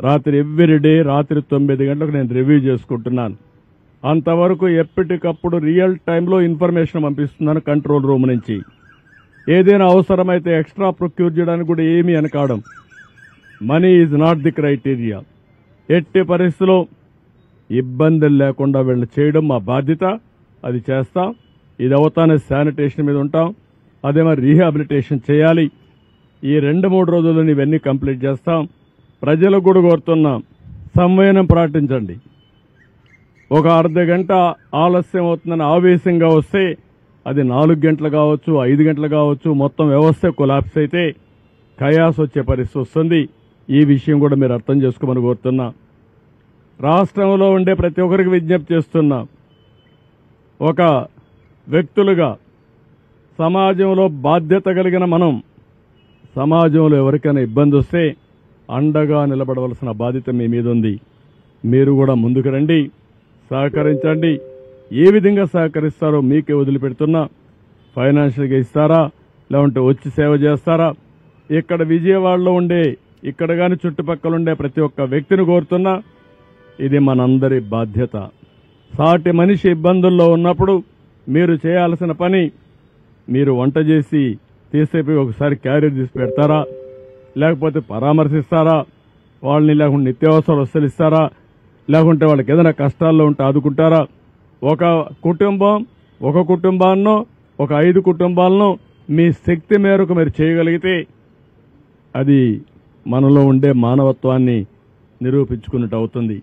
రాత్రి ఎవ్రీడే రాత్రి 9 గంటలకు నేను రివ్యూ చేసుకుంటున్నాను. అంతవరకు ఎప్పటికప్పుడు రియల్ టైంలో ఇన్ఫర్మేషన్ పంపిస్తున్నాను కంట్రోల్ రూమ్ నుంచి. ఏదైనా అవసరమైతే ఎక్స్ట్రా ప్రొక్యూర్ చేయడానికి కూడా ఏమీ అనకాడం. Money is not the criteria. ఎట్టి పరిస్థితుల్లో ఇబ్బందులు లేకుండా వీళ్ళు చేయడం మా బాధ్యత. అది చేస్తాం. ఇది అవతానే శానిటేషన్ మీద ఉంటాం. అదేమో రీహాబిలిటేషన్ చేయాలి. ఈ 2-3 రోజుల్లో ఇవన్నీ కంప్లీట్ చేస్తాం. ప్రజలకు కూడా కోరుతున్నాం, సంయమనం పాటించండి. ఒక అర్ధ గంట ఆలస్యం అవుతుందని ఆవేశంగా వస్తే అది 4 గంటలు కావచ్చు, 5 గంటలు కావచ్చు, మొత్తం వ్యవస్థ కొలాప్స్ అయితే కయాస్ వచ్చే పరిస్థితి వస్తుంది. ఈ విషయం కూడా మీరు అర్థం చేసుకోమని కోరుతున్నా. రాష్ట్రంలో ఉండే ప్రతి ఒక్కరికి విజ్ఞప్తి చేస్తున్నా, ఒక వ్యక్తులుగా సమాజంలో బాధ్యత కలిగిన మనం సమాజంలో ఎవరికైనా ఇబ్బంది వస్తే అండగా నిలబడవలసిన బాధ్యత మీ మీద ఉంది. మీరు కూడా ముందుకు రండి, సహకరించండి. ఏ విధంగా సహకరిస్తారో మీకే వదిలిపెడుతున్నా. ఫైనాన్షియల్గా ఇస్తారా, లేకుంటే వచ్చి సేవ చేస్తారా? ఇక్కడ విజయవాడలో ఉండే, ఇక్కడ కానీ చుట్టుపక్కల ఉండే ప్రతి ఒక్క వ్యక్తిని కోరుతున్నా, ఇది మనందరి బాధ్యత. సాటి మనిషి ఇబ్బందుల్లో ఉన్నప్పుడు మీరు చేయాల్సిన పని, మీరు వంట చేసి తీసేపోయి ఒకసారి క్యారియర్ తీసి పెడతారా, లేకపోతే పరామర్శిస్తారా, వాళ్ళని లేకుంటే నిత్యావసర వస్తువులు ఇస్తారా, లేకుంటే వాళ్ళకి ఏదైనా కష్టాల్లో ఉంటే ఆదుకుంటారా? ఒక కుటుంబాన్నో ఒక 5 కుటుంబాలను మీ శక్తి మేరకు మీరు చేయగలిగితే అది మనలో ఉండే మానవత్వాన్ని నిరూపించుకున్నట్టు అవుతుంది.